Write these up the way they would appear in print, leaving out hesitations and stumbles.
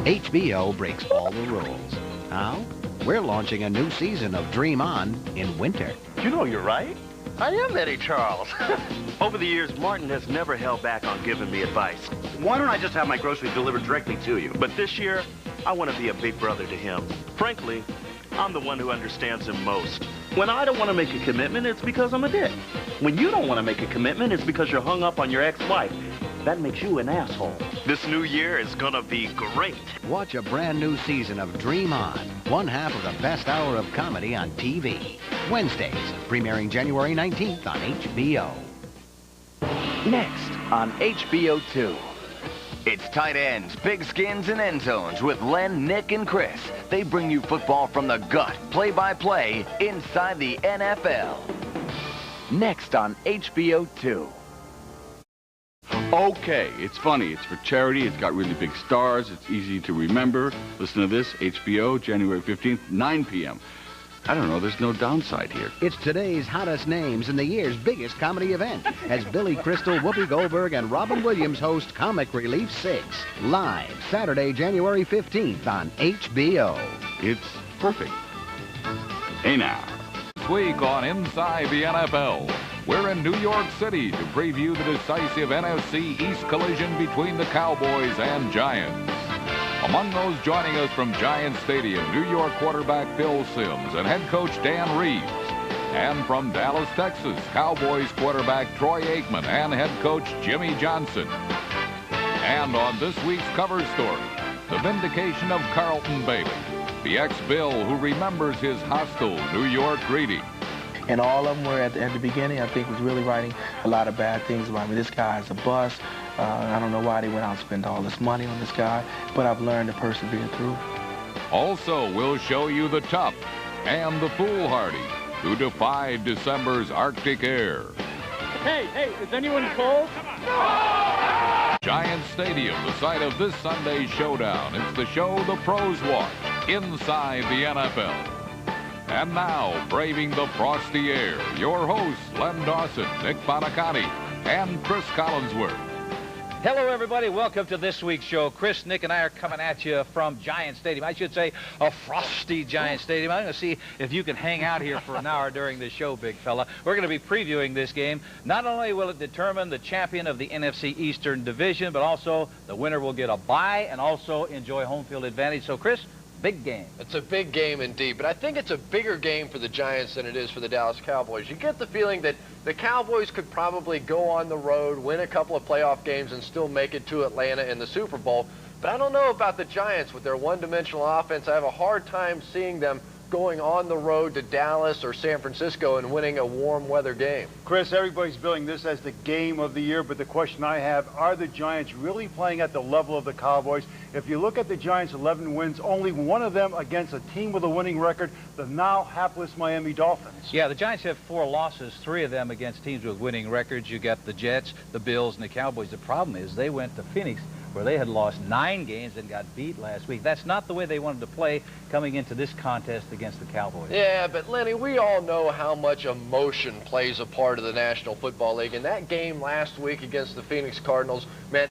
HBO breaks all the rules. How? We're launching a new season of Dream On in winter. You know you're right. I am Eddie Charles. Over the years, Martin has never held back on giving me advice. Why don't I just have my groceries delivered directly to you? But this year, I want to be a big brother to him. Frankly, I'm the one who understands him most. When I don't want to make a commitment, it's because I'm a dick. When you don't want to make a commitment, it's because you're hung up on your ex-wife. That makes you an asshole. This new year is gonna be great. Watch a brand new season of Dream On, one half of the best hour of comedy on TV. Wednesdays, premiering January 19th on HBO. Next on HBO 2. It's Tight Ends, Big Skins, and End Zones with Len, Nick, and Chris. They bring you football from the gut, play-by-play, inside the NFL. Next on HBO 2. Okay, it's funny. It's for charity. It's got really big stars. It's easy to remember. Listen to this, HBO, January 15th, 9 p.m. I don't know, there's no downside here. It's today's hottest names in the year's biggest comedy event as Billy Crystal, Whoopi Goldberg, and Robin Williams host Comic Relief 6, live Saturday, January 15th on HBO. It's perfect. Hey now. This week on Inside the NFL, we're in New York City to preview the decisive NFC East collision between the Cowboys and Giants. Among those joining us from Giants Stadium, New York quarterback Phil Simms and head coach Dan Reeves. And from Dallas, Texas, Cowboys quarterback Troy Aikman and head coach Jimmy Johnson. And on this week's cover story, the vindication of Carlton Bailey, the ex-Bill who remembers his hostile New York greeting. And all of them were at the beginning, I think, was really writing a lot of bad things about me. This guy's a bust. I don't know why they went out and spent all this money on this guy, but I've learned to persevere through. Also, we'll show you the tough and the foolhardy who defied December's Arctic air. Hey, is anyone cold? Giant Stadium, the site of this Sunday's showdown. It's the show the pros watch, Inside the NFL. And now, braving the frosty air, your hosts, Len Dawson, Nick Bonacani, and Chris Collinsworth. Hello, everybody. Welcome to this week's show. Chris, Nick, and I are coming at you from Giant Stadium. I should say a frosty Giant Stadium. I'm going to see if you can hang out here for an hour during this show, big fella. We're going to be previewing this game. Not only will it determine the champion of the NFC Eastern Division, but also the winner will get a bye and also enjoy home field advantage. So, Chris, big game. It's a big game indeed, but I think it's a bigger game for the Giants than it is for the Dallas Cowboys. You get the feeling that the Cowboys could probably go on the road, win a couple of playoff games, and still make it to Atlanta in the Super Bowl. But I don't know about the Giants with their one-dimensional offense. I have a hard time seeing them going on the road to Dallas or San Francisco and winning a warm weather game. Chris, everybody's billing this as the game of the year, but the question I have, are the Giants really playing at the level of the Cowboys? If you look at the Giants' 11 wins, only one of them against a team with a winning record, the now hapless Miami Dolphins. Yeah, the Giants have 4 losses, 3 of them against teams with winning records. You got the Jets, the Bills, and the Cowboys. The problem is they went to Phoenix, where they had lost 9 games and got beat last week. That's not the way they wanted to play coming into this contest against the Cowboys. Yeah, but Lenny, we all know how much emotion plays a part of the National Football League, and that game last week against the Phoenix Cardinals meant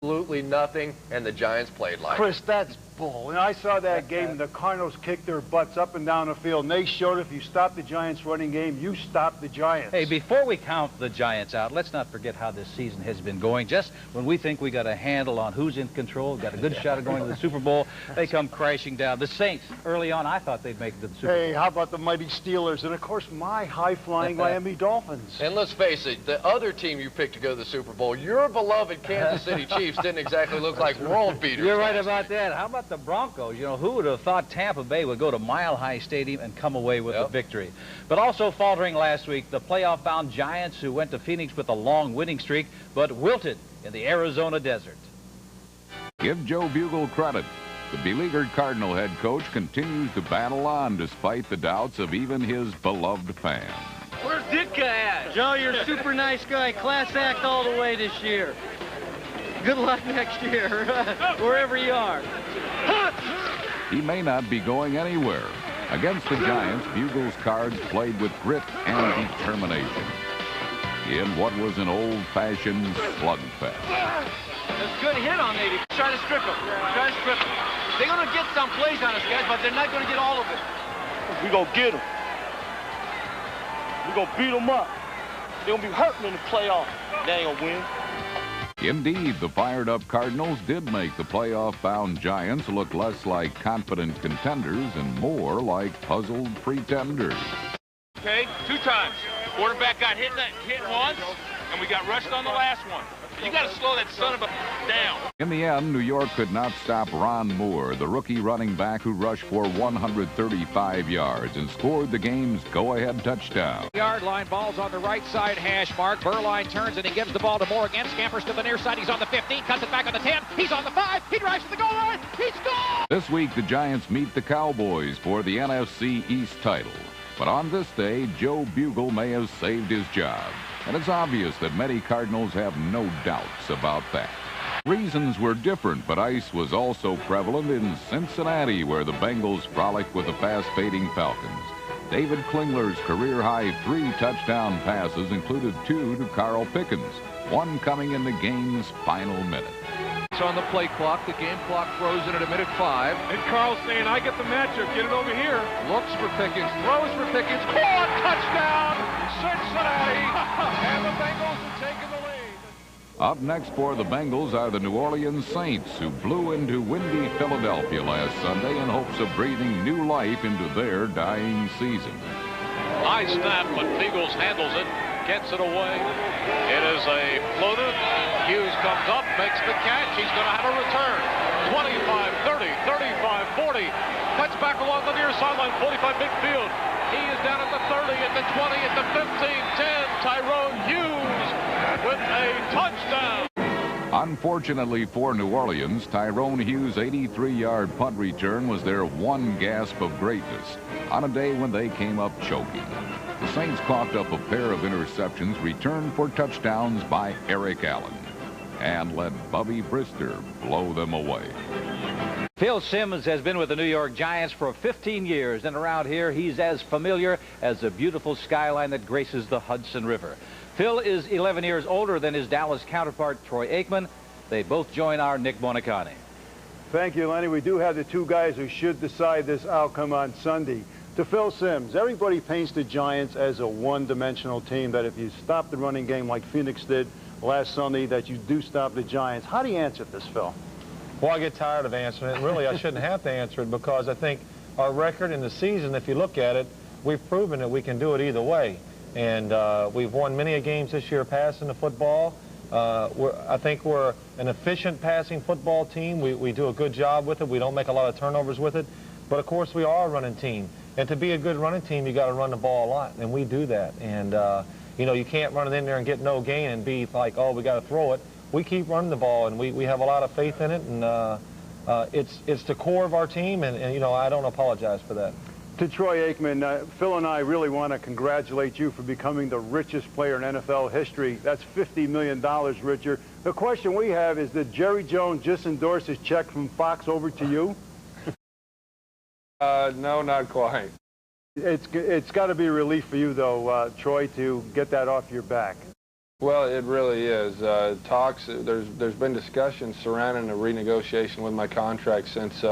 absolutely nothing, and the Giants played like Chris, that's bull. And I saw that game, and the Cardinals kicked their butts up and down the field, and they showed if you stop the Giants' running game, you stop the Giants. Hey, before we count the Giants out, let's not forget how this season has been going. Just when we think we got a handle on who's in control, got a good shot of going to the Super Bowl, they come crashing down. The Saints, early on, I thought they'd make it to the Super Bowl. Hey, how about the mighty Steelers? And, of course, my high-flying Miami Dolphins. And let's face it, the other team you picked to go to the Super Bowl, your beloved Kansas City Chiefs, didn't exactly look like world beaters. You're right about that. How about the Broncos? You know, who would have thought Tampa Bay would go to Mile High Stadium and come away with a victory? But also faltering last week, the playoff-bound Giants, who went to Phoenix with a long winning streak, but wilted in the Arizona desert. Give Joe Bugle credit. The beleaguered Cardinal head coach continues to battle on despite the doubts of even his beloved fans. Where's Ditka at? Joe, you're a super nice guy. Class act all the way this year. Good luck next year, wherever you are. He may not be going anywhere. Against the Giants, Bugle's Cards played with grit and determination in what was an old-fashioned slugfest. a good hit on 80. Try to strip him. Try to strip him. They're going to get some plays on us, guys, but they're not going to get all of it. We're going to get them. We're going to beat them up. They're going to be hurting in the playoffs. They ain't going to win. Indeed, the fired-up Cardinals did make the playoff-bound Giants look less like confident contenders and more like puzzled pretenders. Okay, 2 times. Quarterback got hit once, and we got rushed on the last one. You got to slow that son of a down. In the end, New York could not stop Ron Moore, the rookie running back who rushed for 135 yards and scored the game's go-ahead touchdown. Yard line, ball's on the right side hash mark. Burline turns and he gives the ball to Moore again. Scampers to the near side. He's on the 15, cuts it back on the 10. He's on the 5. He drives to the goal line. He scores! This week, the Giants meet the Cowboys for the NFC East title. But on this day, Joe Bugle may have saved his job. And it's obvious that many Cardinals have no doubts about that. Reasons were different, but ice was also prevalent in Cincinnati, where the Bengals frolicked with the fast-fading Falcons. David Klingler's career-high 3 touchdown passes included 2 to Carl Pickens, one coming in the game's final minute. It's on the play clock. The game clock frozen at a minute 5. And Carl's saying, I get the matchup. Get it over here. Looks for Pickens, throws for Pickens. Caught! Touchdown! Cincinnati! And the Bengals have taken the lead. Up next for the Bengals are the New Orleans Saints, who blew into windy Philadelphia last Sunday in hopes of breathing new life into their dying season. High snap, but Eagles handles it. Gets it away. It is a floater. Hughes comes up, makes the catch. He's going to have a return. 25, 30, 35, 40. Cuts back along the near sideline, 45 midfield. He is down at the 30, at the 20, at the 15, 10. Tyrone Hughes with a touchdown. Unfortunately for New Orleans, Tyrone Hughes' 83-yard punt return was their one gasp of greatness on a day when they came up choking. The Saints coughed up a pair of interceptions returned for touchdowns by Eric Allen and let Bubby Brister blow them away. Phil Simms has been with the New York Giants for 15 years, and around here he's as familiar as the beautiful skyline that graces the Hudson River. Phil is 11 years older than his Dallas counterpart, Troy Aikman. They both join our Nick Buoniconti. Thank you, Lenny. We do have the 2 guys who should decide this outcome on Sunday. To Phil Simms, everybody paints the Giants as a one-dimensional team, that if you stop the running game like Phoenix did last Sunday, that you do stop the Giants. How do you answer this, Phil? Well, I get tired of answering it. Really, I shouldn't have to answer it, because I think our record in the season, if you look at it, we've proven that we can do it either way. And we've won many games this year passing the football. I think we're an efficient passing football team. We do a good job with it. We don't make a lot of turnovers with it. But, of course, we are a running team. And to be a good running team, you got to run the ball a lot, and we do that. And, you know, you can't run it in there and get no gain and be like, oh, we got to throw it. We keep running the ball, and we have a lot of faith in it, and it's the core of our team, and, you know, I don't apologize for that. To Troy Aikman, Phil and I really want to congratulate you for becoming the richest player in NFL history. That's $50 million richer. The question we have is, did Jerry Jones just endorse his check from Fox over to you? No, not quite. It's got to be a relief for you, though, Troy, to get that off your back. Well, it really is. Talks. There's been discussions surrounding a renegotiation with my contract since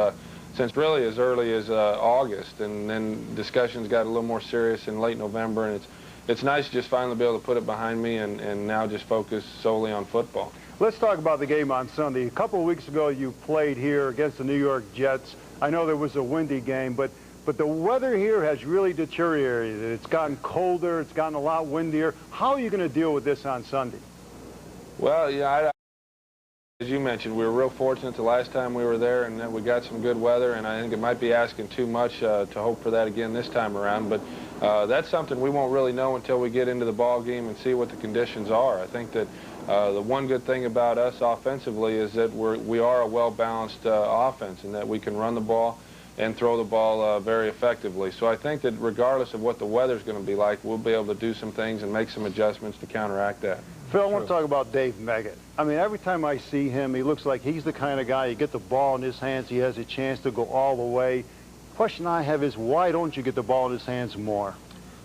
really as early as August, and then discussions got a little more serious in late November, and it's nice to just finally be able to put it behind me and now just focus solely on football. Let's talk about the game on Sunday. A couple of weeks ago, you played here against the New York Jets. I know there was a windy game, but the weather here has really deteriorated. It's gotten colder. It's gotten a lot windier. How are you going to deal with this on Sunday? Well, yeah, as you mentioned, we were real fortunate the last time we were there, and that we got some good weather, and I think it might be asking too much to hope for that again this time around. But that's something we won't really know until we get into the ball game and see what the conditions are. I think that the one good thing about us offensively is that we are a well-balanced offense, and that we can run the ball and throw the ball very effectively. So I think that regardless of what the weather's going to be like, we'll be able to do some things and make some adjustments to counteract that. Phil, I want to talk about Dave Meggett. I mean, every time I see him, he looks like he's the kind of guy, you get the ball in his hands, he has a chance to go all the way. Question I have is, why don't you get the ball in his hands more?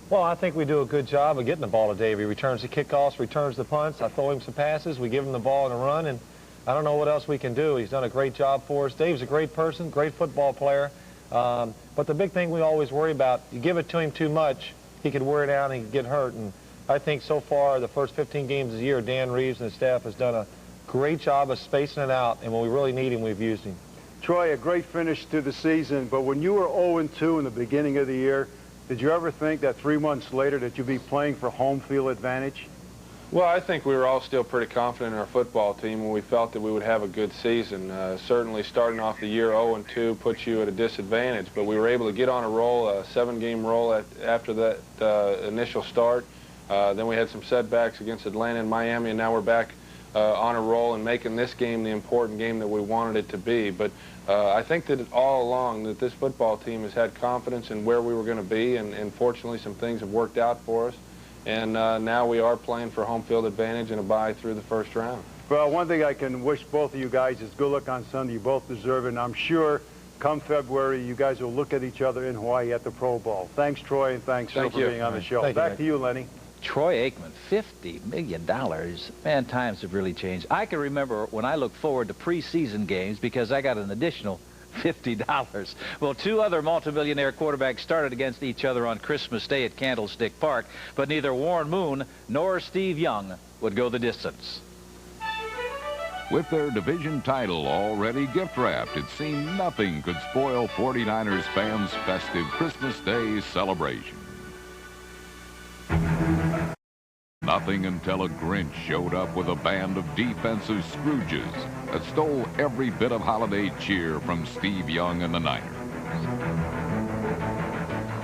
Well, I think we do a good job of getting the ball to Dave. He returns the kickoffs, returns the punts. I throw him some passes. We give him the ball and a run, and I don't know what else we can do. He's done a great job for us. Dave's a great person, great football player. But the big thing we always worry about, you give it to him too much, he could wear down and he could get hurt. And I think so far, the first 15 games of the year, Dan Reeves and his staff has done a great job of spacing it out. And when we really need him, we've used him. Troy, a great finish to the season, but when you were 0-2 in the beginning of the year, did you ever think that 3 months later that you'd be playing for home field advantage? Well, I think we were all still pretty confident in our football team and we felt that we would have a good season. Certainly starting off the year 0-2 puts you at a disadvantage, but we were able to get on a roll, a 7-game roll after that initial start. Then we had some setbacks against Atlanta and Miami, and now we're back on a roll and making this game the important game that we wanted it to be. But I think that all along that this football team has had confidence in where we were going to be, and fortunately some things have worked out for us. And now we are playing for home field advantage and a bye through the first round. Well, one thing I can wish both of you guys is good luck on Sunday. You both deserve it, and I'm sure come February you guys will look at each other in Hawaii at the Pro Bowl. Thanks, Troy, and thanks for being on the show. Back to you, Lenny. Troy Aikman, $50 million. Man, times have really changed. I can remember when I looked forward to preseason games because I got an additional $50. Well, 2 other multimillionaire quarterbacks started against each other on Christmas Day at Candlestick Park, but neither Warren Moon nor Steve Young would go the distance. With their division title already gift-wrapped, it seemed nothing could spoil 49ers fans' festive Christmas Day celebration. Nothing until a Grinch showed up with a band of defensive Scrooges that stole every bit of holiday cheer from Steve Young and the Niners.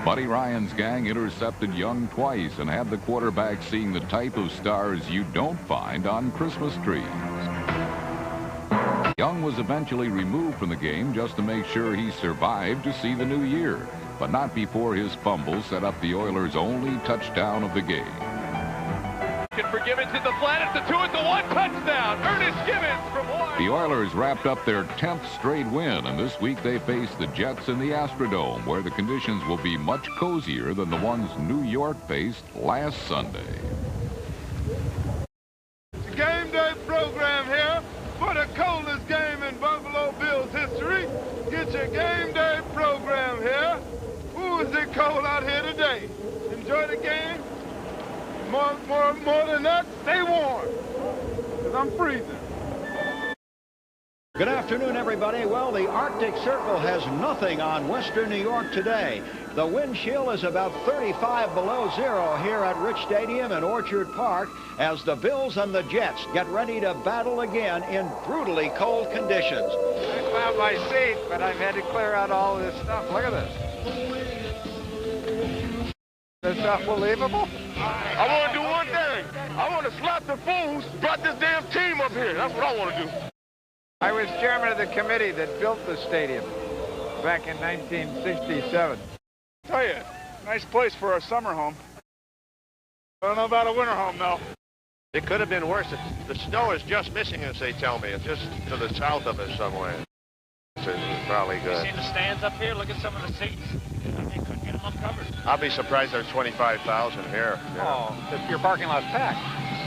Buddy Ryan's gang intercepted Young twice and had the quarterback seeing the type of stars you don't find on Christmas trees. Young was eventually removed from the game just to make sure he survived to see the new year, but not before his fumble set up the Oilers' only touchdown of the game. Can forgive it to the flat at the 2 at the 1 touchdown. Ernest Gibbons from Hawaii. The Oilers wrapped up their 10th straight win, and this week they face the Jets in the Astrodome, where the conditions will be much cozier than the ones New York faced last Sunday. Game day program here for the coldest game in Buffalo Bills history. Get your game day program here. Ooh, is it cold out here today? Enjoy the game. More than that, stay warm, because I'm freezing. Good afternoon, everybody. Well, the Arctic Circle has nothing on western New York today. The wind chill is about 35 below zero here at Rich Stadium in Orchard Park as the Bills and the Jets get ready to battle again in brutally cold conditions. I found my seat, but I've had to clear out all this stuff. Look at this. Is this unbelievable? I want to do one thing. I want to slap the fools who brought this damn team up here. That's what I want to do. I was chairman of the committee that built the stadium back in 1967. Tell you, nice place for a summer home. I don't know about a winter home, though. It could have been worse. The snow is just missing us, they tell me. It's just to the south of us somewhere. It's probably good. You see the stands up here? Look at some of the seats. They couldn't get them uncovered. I'll be surprised there's 25,000 here. Oh, your parking lot's packed.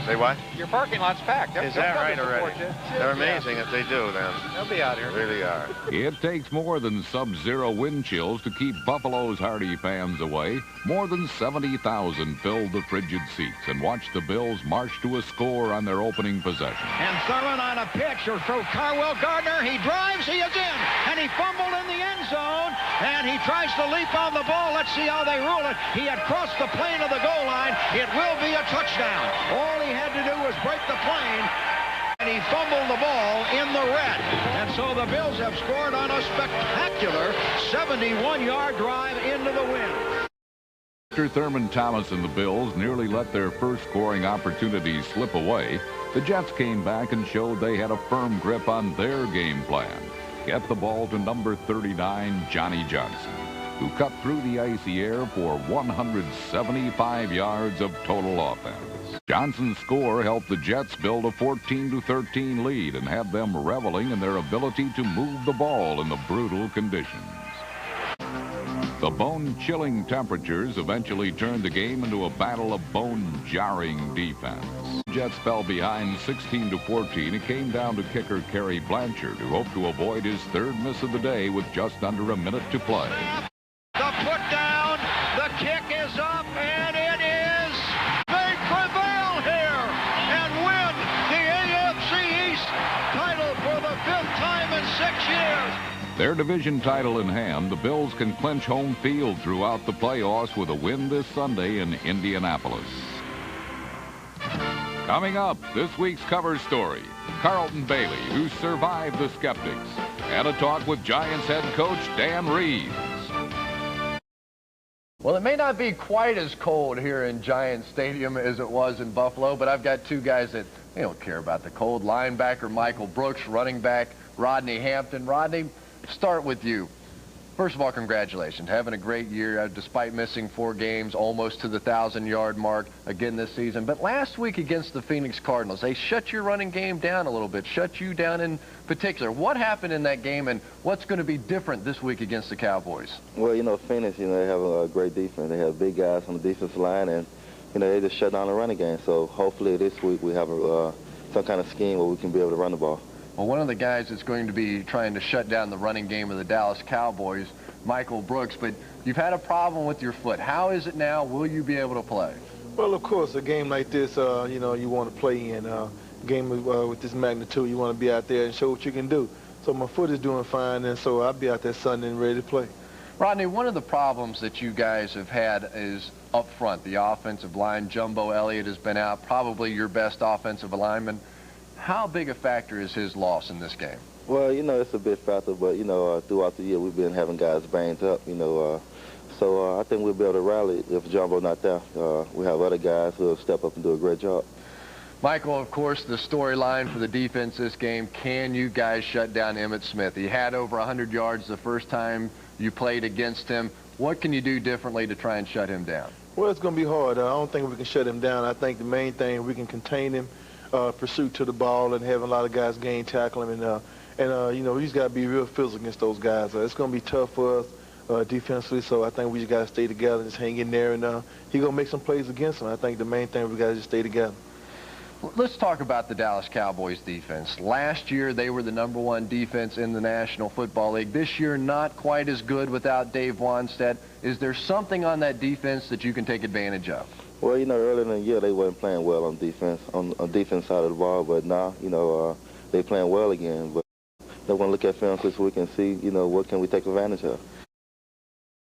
Say what? Your parking lot's packed. Is that right already? They're amazing if they do, then. They'll be out here. They really are. It takes more than sub-zero wind chills to keep Buffalo's hardy fans away. More than 70,000 filled the frigid seats and watched the Bills march to a score on their opening possession. And throwing on a pitch or throw Carwell Gardner. He drives, he is in, and he fumbled in the end zone, and he tries to leap on the ball. Let's see how they rule it. He had crossed the plane of the goal line. It will be a touchdown. All he had to do was break the plane, and he fumbled the ball in the red. And so the Bills have scored on a spectacular 71-yard drive into the win. After Thurman Thomas and the Bills nearly let their first scoring opportunities slip away, the Jets came back and showed they had a firm grip on their game plan. Get the ball to number 39, Johnny Johnson, who cut through the icy air for 175 yards of total offense. Johnson's score helped the Jets build a 14-13 lead and had them reveling in their ability to move the ball in the brutal conditions. The bone-chilling temperatures eventually turned the game into a battle of bone-jarring defense. Jets fell behind 16-14. It came down to kicker Kerry Blanchard, who hoped to avoid his third miss of the day with just under a minute to play. The foot down, the kick is up, and it is. They prevail here and win the AFC East title for the 5th time in 6 years. Their division title in hand, the Bills can clinch home field throughout the playoffs with a win this Sunday in Indianapolis. Coming up, this week's cover story, Carlton Bailey, who survived the skeptics, and a talk with Giants head coach Dan Reeves. Well, it may not be quite as cold here in Giants Stadium as it was in Buffalo, but I've got two guys that they don't care about the cold. Linebacker Michael Brooks, running back Rodney Hampton. Rodney, start with you. First of all, congratulations. Having a great year despite missing 4 games, almost to the 1,000-yard mark again this season. But last week against the Phoenix Cardinals, they shut your running game down a little bit, shut you down in particular. What happened in that game, and what's going to be different this week against the Cowboys? Well, you know, Phoenix, you know, they have a great defense. They have big guys on the defensive line, and, you know, they just shut down the running game. So hopefully this week we have some kind of scheme where we can be able to run the ball. Well, one of the guys that's going to be trying to shut down the running game of the Dallas Cowboys, Michael Brooks, but you've had a problem with your foot. How is it now? Will you be able to play? Well, of course, a game like this, you know, you want to play in. A game with this magnitude, you want to be out there and show what you can do. So my foot is doing fine, and so I'll be out there Sunday and ready to play. Rodney, one of the problems that you guys have had is up front, the offensive line. Jumbo Elliott has been out, probably your best offensive lineman. How big a factor is his loss in this game? Well, you know, it's a big factor, but, you know, throughout the year we've been having guys banged up, you know. So I think we'll be able to rally if Jumbo's not there. We have other guys who will step up and do a great job. Michael, of course, the storyline for the defense this game, can you guys shut down Emmitt Smith? He had over 100 yards the first time you played against him. What can you do differently to try and shut him down? Well, it's going to be hard. I don't think we can shut him down. I think the main thing, we can contain him, pursuit to the ball, and having a lot of guys gain tackle him. And you know, we just got to be real physical against those guys. It's going to be tough for us defensively, so I think we just got to stay together and just hang in there. And he's going to make some plays against them. I think the main thing, we got to just stay together. Let's talk about the Dallas Cowboys defense. Last year, they were the #1 defense in the National Football League. This year, not quite as good without Dave Wanstead. Is there something on that defense that you can take advantage of? Well, you know, earlier in the year, they weren't playing well on defense, on defense side of the ball, but now, you know, they're playing well again. But they want to look at film this week and see, you know, what can we take advantage of.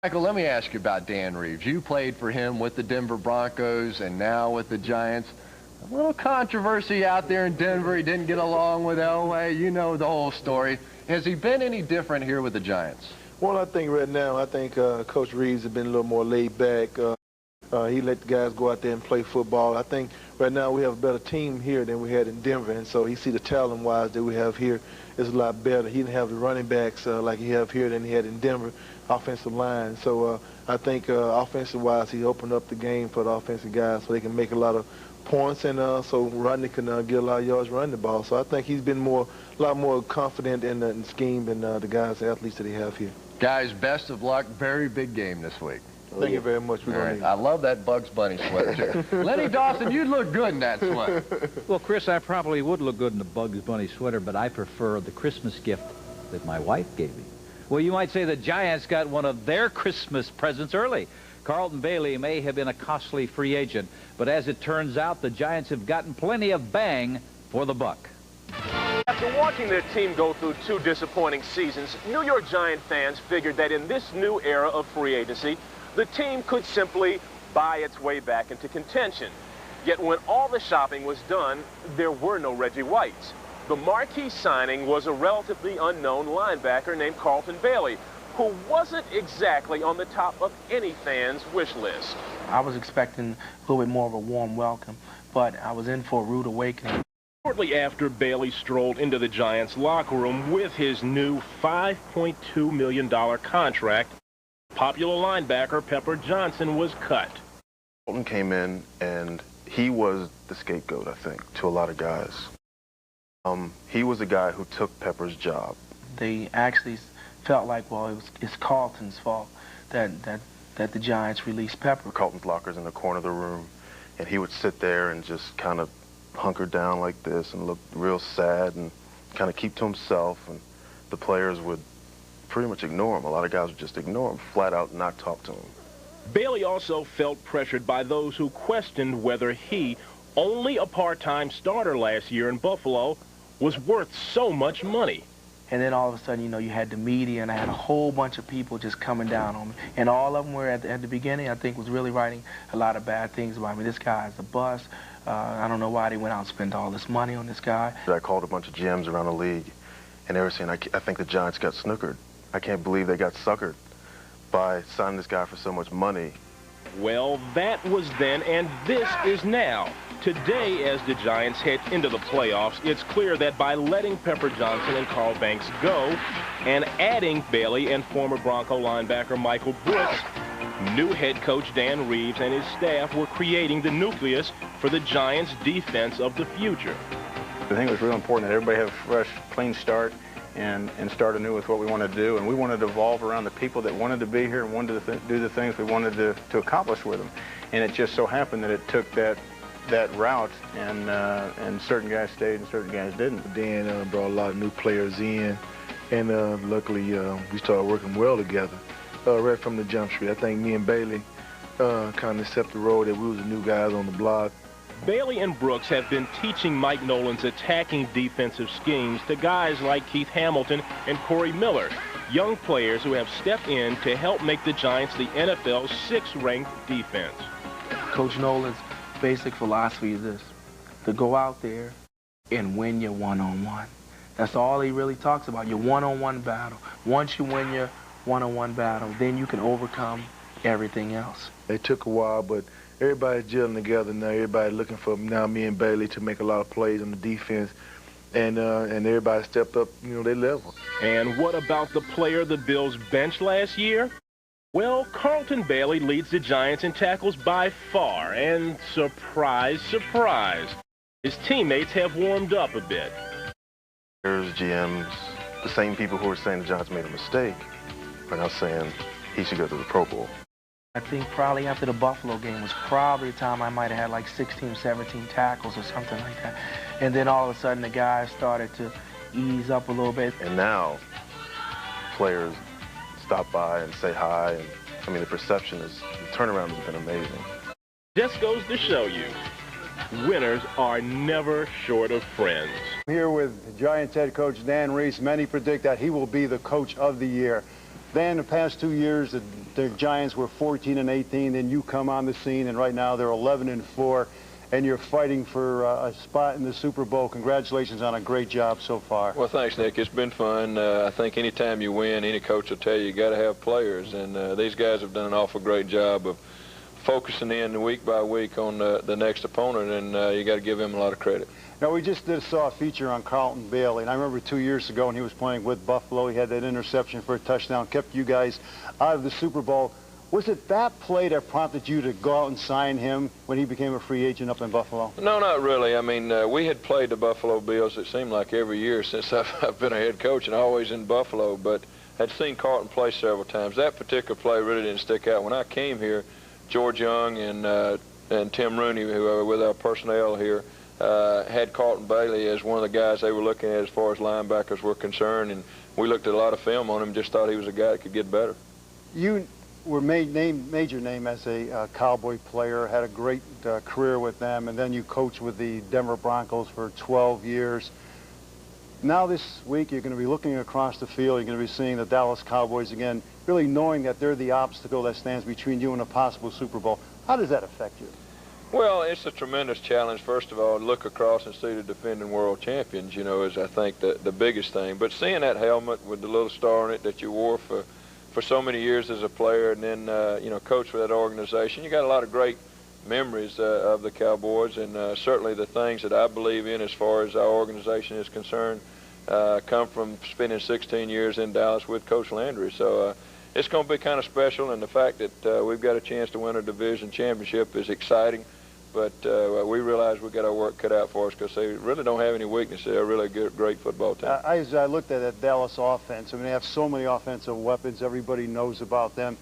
Michael, let me ask you about Dan Reeves. You played for him with the Denver Broncos and now with the Giants. A little controversy out there in Denver. He didn't get along with Elway. You know the whole story. Has he been any different here with the Giants? Well, I think right now, Coach Reeves has been a little more laid back. He let the guys go out there and play football. I think right now we have a better team here than we had in Denver, and so he see the talent-wise that we have here is a lot better. He didn't have the running backs like he have here than he had in Denver, offensive line. So I think offensive-wise, he opened up the game for the offensive guys so they can make a lot of points, and so Rodney can get a lot of yards running the ball. So I think he's been a lot more confident in the scheme than the guys, the athletes that he have here. Guys, best of luck. Very big game this week. Thank you very much. I love that Bugs Bunny sweater, too. Lenny Dawson, you'd look good in that sweater. Well, Chris, I probably would look good in the Bugs Bunny sweater, but I prefer the Christmas gift that my wife gave me. Well, you might say the Giants got one of their Christmas presents early. Carlton Bailey may have been a costly free agent, but as it turns out, the Giants have gotten plenty of bang for the buck. After watching their team go through 2 disappointing seasons, New York Giant fans figured that in this new era of free agency, the team could simply buy its way back into contention. Yet when all the shopping was done, there were no Reggie Whites. The marquee signing was a relatively unknown linebacker named Carlton Bailey, who wasn't exactly on the top of any fan's wish list. I was expecting a little bit more of a warm welcome, but I was in for a rude awakening. Shortly after Bailey strolled into the Giants locker room with his new $5.2 million contract, popular linebacker Pepper Johnson was cut. Carlton came in, and he was the scapegoat, I think, to a lot of guys. He was the guy who took Pepper's job. They actually felt like, well, it's Carlton's fault that the Giants released Pepper. Carlton's locker's in the corner of the room, and he would sit there and just kind of hunker down like this and look real sad and kind of keep to himself, and the players would pretty much ignore him. A lot of guys would just ignore him, flat out not talk to him. Bailey also felt pressured by those who questioned whether he, only a part-time starter last year in Buffalo, was worth so much money. And then all of a sudden, you know, you had the media, and I had a whole bunch of people just coming down on me. And all of them were, at the beginning, I think, was really writing a lot of bad things about me. This guy's a bust. I don't know why they went out and spent all this money on this guy. I called a bunch of GMs around the league, and they were saying, I think the Giants got snookered. I can't believe they got suckered by signing this guy for so much money. Well, that was then, and this is now. Today, as the Giants head into the playoffs, it's clear that by letting Pepper Johnson and Carl Banks go and adding Bailey and former Bronco linebacker Michael Brooks, new head coach Dan Reeves and his staff were creating the nucleus for the Giants' defense of the future. I think it was real important that everybody have a fresh, clean start and start anew with what we wanted to do. And we wanted to evolve around the people that wanted to be here and wanted to do the things we wanted to accomplish with them. And it just so happened that it took that route, and certain guys stayed and certain guys didn't. Dan brought a lot of new players in, and luckily we started working well together right from the jump street. I think me and Bailey kind of set the road that we was the new guys on the block. Bailey and Brooks have been teaching Mike Nolan's attacking defensive schemes to guys like Keith Hamilton and Corey Miller, young players who have stepped in to help make the Giants the NFL's 6th-ranked defense. Coach Nolan's basic philosophy is this: to go out there and win your one-on-one. That's all he really talks about, your one-on-one battle. Once you win your one-on-one battle, then you can overcome everything else. It took a while, but everybody's gelling together now. Everybody's looking for now me and Bailey to make a lot of plays on the defense, and everybody stepped up, you know, their level. And what about the player the Bills benched last year? Well, Carlton Bailey leads the Giants in tackles by far, and surprise, surprise, his teammates have warmed up a bit. There's GMs, the same people who were saying the Giants made a mistake, are now saying he should go to the Pro Bowl. I think probably after the Buffalo game was probably the time I might have had like 16, 17 tackles or something like that. And then all of a sudden the guys started to ease up a little bit. And now players stop by and say hi, and I mean the perception is, the turnaround has been amazing. Just goes to show you, winners are never short of friends. I'm here with Giants head coach Dan Reeves. Many predict that he will be the coach of the year. Dan, the past 2 years, the Giants were 14-18, then you come on the scene, and right now they're 11-4, and you're fighting for a spot in the Super Bowl. Congratulations on a great job so far. Well, thanks, Nick. It's been fun. I think anytime you win, any coach will tell you got to have players, and these guys have done an awful great job of focusing in week by week on the next opponent, and you got to give him a lot of credit. Now, we just saw a feature on Carlton Bailey, and I remember 2 years ago when he was playing with Buffalo, he had that interception for a touchdown, kept you guys out of the Super Bowl. Was it that play that prompted you to go out and sign him when he became a free agent up in Buffalo? No, not really. I mean, we had played the Buffalo Bills, it seemed like every year since I've been a head coach, and always in Buffalo, but had seen Carlton play several times. That particular play really didn't stick out. When I came here, George Young and Tim Rooney, who are with our personnel here, had Carlton Bailey as one of the guys they were looking at as far as linebackers were concerned, and we looked at a lot of film on him and just thought he was a guy that could get better. You were major name as a Cowboy player, had a great career with them, and then you coached with the Denver Broncos for 12 years. Now this week you're going to be looking across the field, you're going to be seeing the Dallas Cowboys again, really knowing that they're the obstacle that stands between you and a possible Super Bowl. How does that affect you? Well, it's a tremendous challenge. First of all, look across and see the defending world champions, you know, is I think the biggest thing. But seeing that helmet with the little star on it that you wore for so many years as a player, and then, you know, coach for that organization, you got a lot of great memories of the Cowboys, and certainly the things that I believe in as far as our organization is concerned come from spending 16 years in Dallas with Coach Landry. So it's going to be kind of special, and the fact that we've got a chance to win a division championship is exciting. But we realize we've got our work cut out for us because they really don't have any weaknesses. They're a really good, great football team. As I looked at that Dallas offense, I mean, they have so many offensive weapons. Everybody knows about them.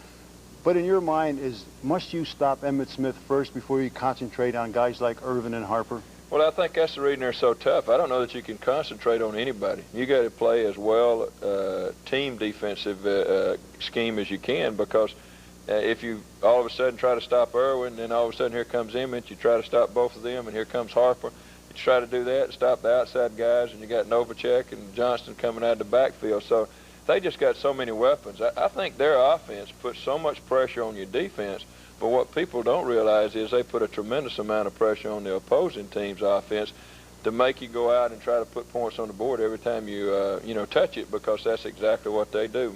But in your mind, must you stop Emmitt Smith first before you concentrate on guys like Irvin and Harper? Well, I think that's the reason they're so tough. I don't know that you can concentrate on anybody. You got to play as well team defensive scheme as you can, because if you all of a sudden try to stop Irwin, then all of a sudden here comes Emmitt, you try to stop both of them, and here comes Harper. You try to do that, stop the outside guys, and you got Novacek and Johnston coming out of the backfield. So they just got so many weapons. I think their offense puts so much pressure on your defense, but what people don't realize is they put a tremendous amount of pressure on the opposing team's offense to make you go out and try to put points on the board every time you touch it, because that's exactly what they do.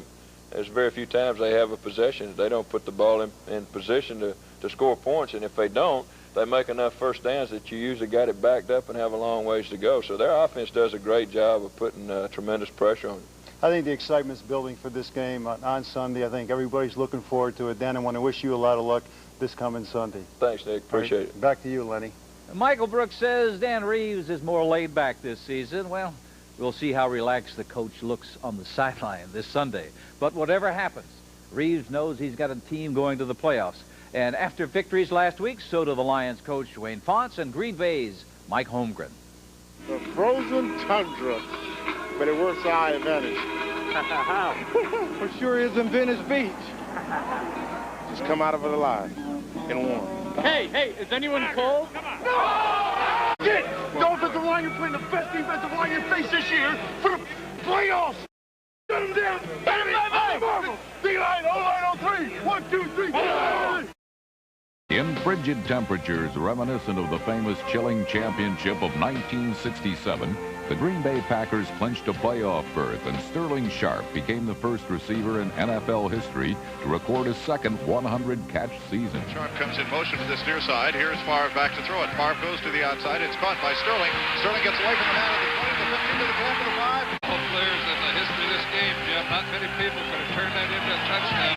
There's very few times they have a possession that they don't put the ball in position to score points, and if they don't, they make enough first downs that you usually got it backed up and have a long ways to go. So their offense does a great job of putting tremendous pressure on you. I think the excitement's building for this game on Sunday. I think everybody's looking forward to it. Dan, I want to wish you a lot of luck this coming Sunday. Thanks, Nick. Appreciate it. Back to you, Lenny. Michael Brooks says Dan Reeves is more laid back this season. Well, we'll see how relaxed the coach looks on the sideline this Sunday. But whatever happens, Reeves knows he's got a team going to the playoffs. And after victories last week, so do the Lions coach Wayne Fonts and Green Bay's Mike Holmgren. The frozen tundra, but it works to our advantage. How? For sure is in Venice Beach. Just come out of it alive and warm. Hey, is anyone cold? No! Get! The offensive line, you're playing the best defensive line you face this year for the playoffs! Shut him down! Marvel! D-line, O-line on 3! 1, 2, 3, 4! In frigid temperatures reminiscent of the famous chilling championship of 1967, the Green Bay Packers clinched a playoff berth, and Sterling Sharp became the first receiver in NFL history to record his second 100-catch season. Sharp comes in motion to this near side. Here's Favre back to throw it. Favre goes to the outside. It's caught by Sterling. Sterling gets away from the man at the 20, the 15, to the 10, to the 5. All players in the history of this game, Jim. Not many people could have turned that into a touchdown.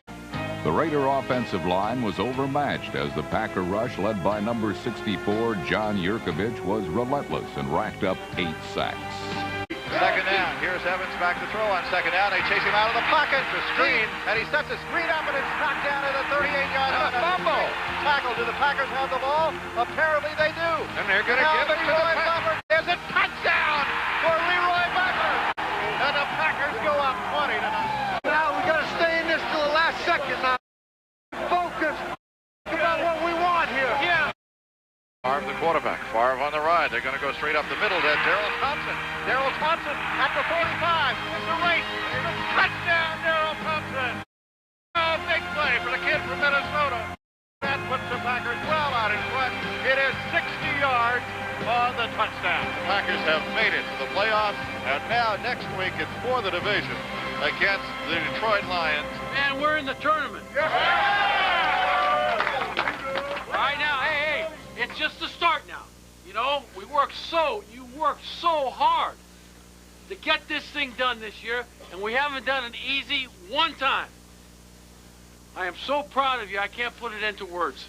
The Raider offensive line was overmatched as the Packer rush, led by number 64, John Yurkovich, was relentless and racked up 8 sacks. Second down. Here's Evans back to throw on second down. They chase him out of the pocket for screen, and he sets a screen up, and it's knocked down at the 38-yard line. A fumble. Tackle. Do the Packers have the ball? Apparently they do. And they're going to give it to the Packers. There's a touchdown for Leroy Becker. And the Packers go up 20-0. Now we got to stay in this till the last second now. Focus. Think about what we want here. Yeah. Favre, the quarterback. Favre on the ride. They're going to go straight up the middle to Darrell Thompson. Darrell Thompson at the 45. It's a race. It's a touchdown, Darrell Thompson. Oh, big play for the kid from Minnesota. That puts the Packers well out in front. It is 60 yards on the touchdown. The Packers have made it to the playoffs, and now next week it's for the division against the Detroit Lions. And we're in the tournament. Yeah. Right now, hey, it's just the start now. You know, you worked so hard to get this thing done this year, and we haven't done it easy one time. I am so proud of you, I can't put it into words.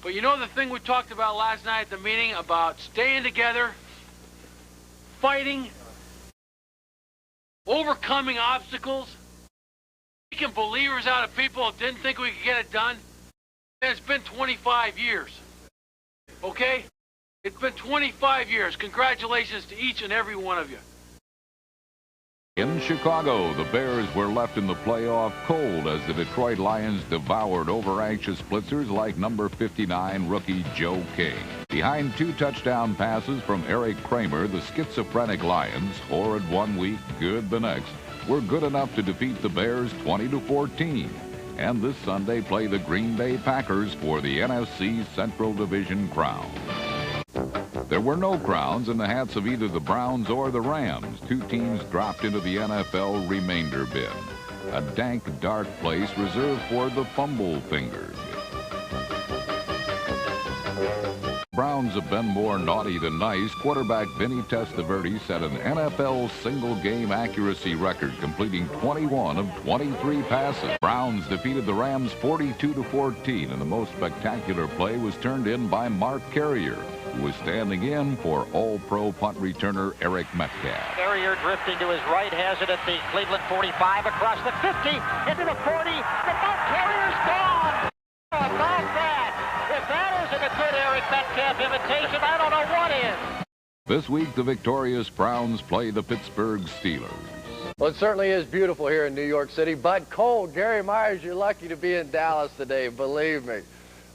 But you know the thing we talked about last night at the meeting about staying together, fighting, overcoming obstacles, making believers out of people who didn't think we could get it done? And it's been 25 years, okay? It's been 25 years. Congratulations to each and every one of you. In Chicago, the Bears were left in the playoff cold as the Detroit Lions devoured over-anxious blitzers like number 59 rookie Joe King. Behind 2 touchdown passes from Eric Kramer, the schizophrenic Lions, horrid one week, good the next, were good enough to defeat the Bears 20-14. And this Sunday play the Green Bay Packers for the NFC Central Division crown. There were no crowns in the hats of either the Browns or the Rams. 2 teams dropped into the NFL remainder bin. A dank, dark place reserved for the fumble fingers. Browns have been more naughty than nice. Quarterback Vinny Testaverde set an NFL single-game accuracy record, completing 21 of 23 passes. Browns defeated the Rams 42-14, and the most spectacular play was turned in by Mark Carrier. who was standing in for All-Pro punt returner Eric Metcalf. Carrier drifting to his right, has it at the Cleveland 45, across the 50, into the 40. The ball carrier's gone. How about that? If that isn't a good Eric Metcalf imitation, I don't know what is. This week, the victorious Browns play the Pittsburgh Steelers. Well, it certainly is beautiful here in New York City, but cold. Gary Myers, you're lucky to be in Dallas today, believe me.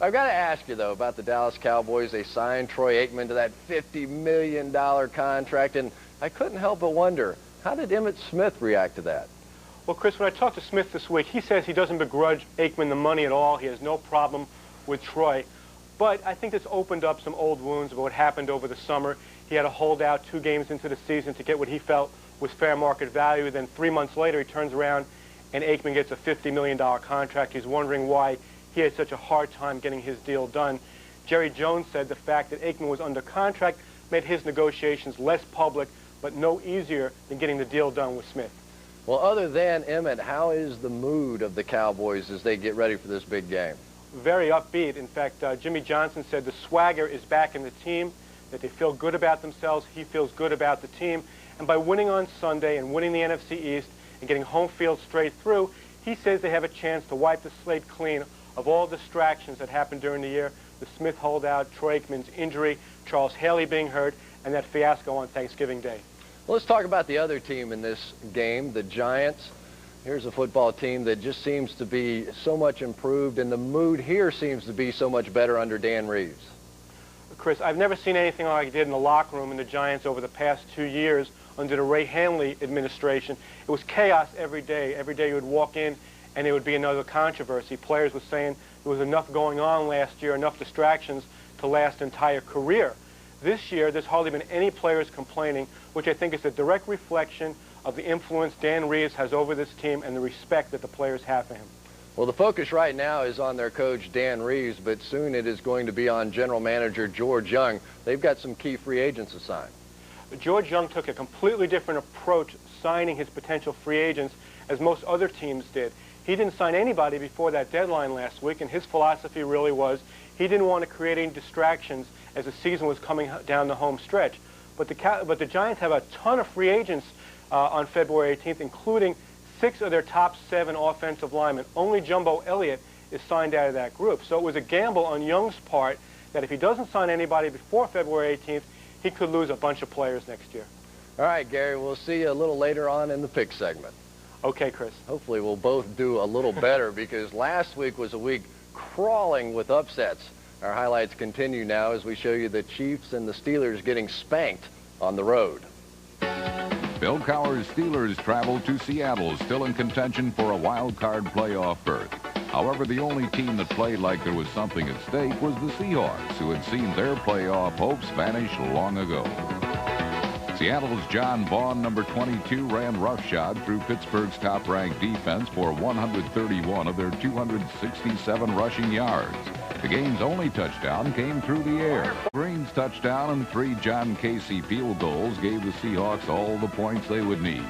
I've got to ask you, though, about the Dallas Cowboys. They signed Troy Aikman to that $50 million contract, and I couldn't help but wonder, how did Emmitt Smith react to that? Well, Chris, when I talked to Smith this week, he says he doesn't begrudge Aikman the money at all. He has no problem with Troy. But I think this opened up some old wounds of what happened over the summer. He had to hold out 2 games into the season to get what he felt was fair market value. Then 3 months later, he turns around and Aikman gets a $50 million contract. He's wondering why he had such a hard time getting his deal done. Jerry Jones said the fact that Aikman was under contract made his negotiations less public, but no easier than getting the deal done with Smith. Well, other than Emmitt, how is the mood of the Cowboys as they get ready for this big game? Very upbeat. In fact, Jimmy Johnson said the swagger is back in the team, that they feel good about themselves. He feels good about the team. And by winning on Sunday and winning the NFC East and getting home field straight through, he says they have a chance to wipe the slate clean of all distractions that happened during the year, the Smith holdout, Troy Aikman's injury, Charles Haley being hurt, and that fiasco on Thanksgiving Day. Well, let's talk about the other team in this game, the Giants. Here's a football team that just seems to be so much improved, and the mood here seems to be so much better under Dan Reeves. Chris, I've never seen anything like I did in the locker room in the Giants over the past 2 years under the Ray Hanley administration. It was chaos every day. Every day you would walk in and there would be another controversy. Players were saying there was enough going on last year, enough distractions to last an entire career. This year, there's hardly been any players complaining, which I think is a direct reflection of the influence Dan Reeves has over this team and the respect that the players have for him. Well, the focus right now is on their coach, Dan Reeves, but soon it is going to be on general manager George Young. They've got some key free agents to sign. George Young took a completely different approach signing his potential free agents as most other teams did. He didn't sign anybody before that deadline last week, and his philosophy really was he didn't want to create any distractions as the season was coming down the home stretch. But the Giants have a ton of free agents on February 18th, including 6 of their top 7 offensive linemen. Only Jumbo Elliott is signed out of that group. So it was a gamble on Young's part that if he doesn't sign anybody before February 18th, he could lose a bunch of players next year. All right, Gary, we'll see you a little later on in the pick segment. Okay, Chris. Hopefully we'll both do a little better because last week was a week crawling with upsets. Our highlights continue now as we show you the Chiefs and the Steelers getting spanked on the road. Bill Cowher's Steelers traveled to Seattle, still in contention for a wild card playoff berth. However, the only team that played like there was something at stake was the Seahawks, who had seen their playoff hopes vanish long ago. Seattle's John Vaughn, number 22, ran roughshod through Pittsburgh's top-ranked defense for 131 of their 267 rushing yards. The game's only touchdown came through the air. Green's touchdown and 3 John Casey field goals gave the Seahawks all the points they would need,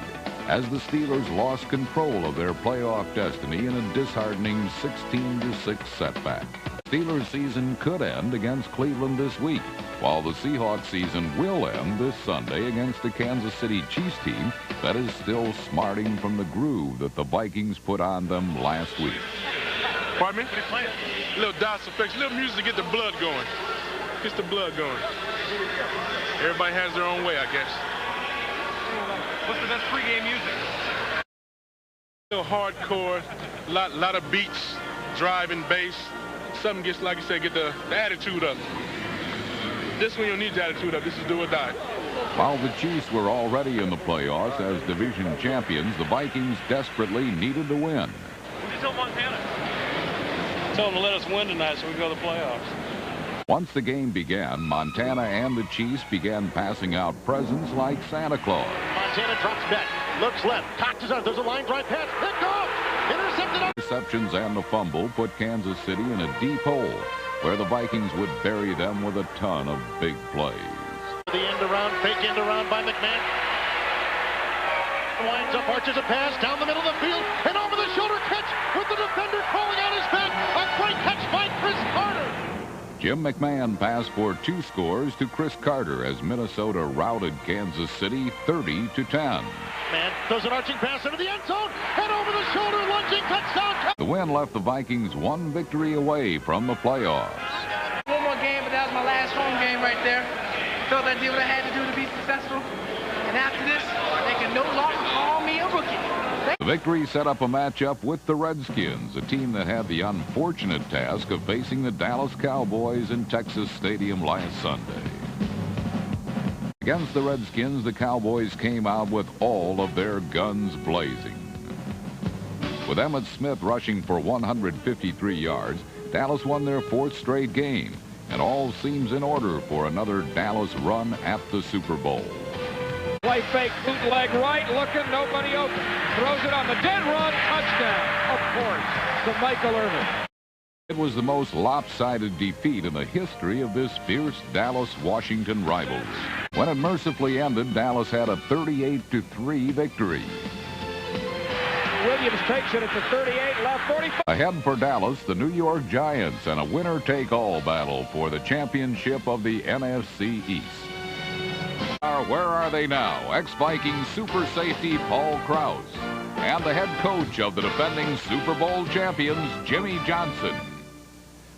as the Steelers lost control of their playoff destiny in a disheartening 16-6 setback. Steelers season could end against Cleveland this week, while the Seahawks season will end this Sunday against the Kansas City Chiefs team that is still smarting from the groove that the Vikings put on them last week. Pardon me? What are you playing? A little DOS effects, a little music to get the blood going. Gets the blood going. Everybody has their own way, I guess. What's the best pregame music? A little hardcore, lot of beats, driving bass. Something gets, like you said, get the attitude up. This one you don't need the attitude up. This is do or die. While the Chiefs were already in the playoffs as division champions, the Vikings desperately needed to win. What'd you tell Montana? Tell them to let us win tonight so we can go to the playoffs. Once the game began, Montana and the Chiefs began passing out presents like Santa Claus. Montana drops back, looks left, cocks up. There's a line drive pass. Picked off. Intercepted. Receptions and the fumble put Kansas City in a deep hole where the Vikings would bury them with a ton of big plays. The end around, fake end around by McMahon. Winds up, arches a pass down the middle of the field, and over the shoulder catch with the defender crawling on his back. A great catch by Chris Carter. Jim McMahon passed for 2 scores to Chris Carter as Minnesota routed Kansas City 30-10. Man throws an arching pass into the end zone, head over the shoulder, lunging touchdown. The win left the Vikings 1 victory away from the playoffs. One more game, but that was my last home game right there. Felt I did what I had to do to be successful. And after this, they can no longer call me a rookie. The victory set up a matchup with the Redskins, a team that had the unfortunate task of facing the Dallas Cowboys in Texas Stadium last Sunday. Against the Redskins, the Cowboys came out with all of their guns blazing. With Emmitt Smith rushing for 153 yards, Dallas won their 4th straight game, and all seems in order for another Dallas run at the Super Bowl. Play fake, bootleg right, looking, nobody open. Throws it on the dead run, touchdown, of course, to Michael Irvin. It was the most lopsided defeat in the history of this fierce Dallas-Washington rivalry. When it mercifully ended, Dallas had a 38-3 victory. Williams takes it at the 38, left 45. Ahead for Dallas, the New York Giants, and a winner-take-all battle for the championship of the NFC East. Where are they now? Ex-Viking super safety Paul Krause and the head coach of the defending Super Bowl champions, Jimmy Johnson.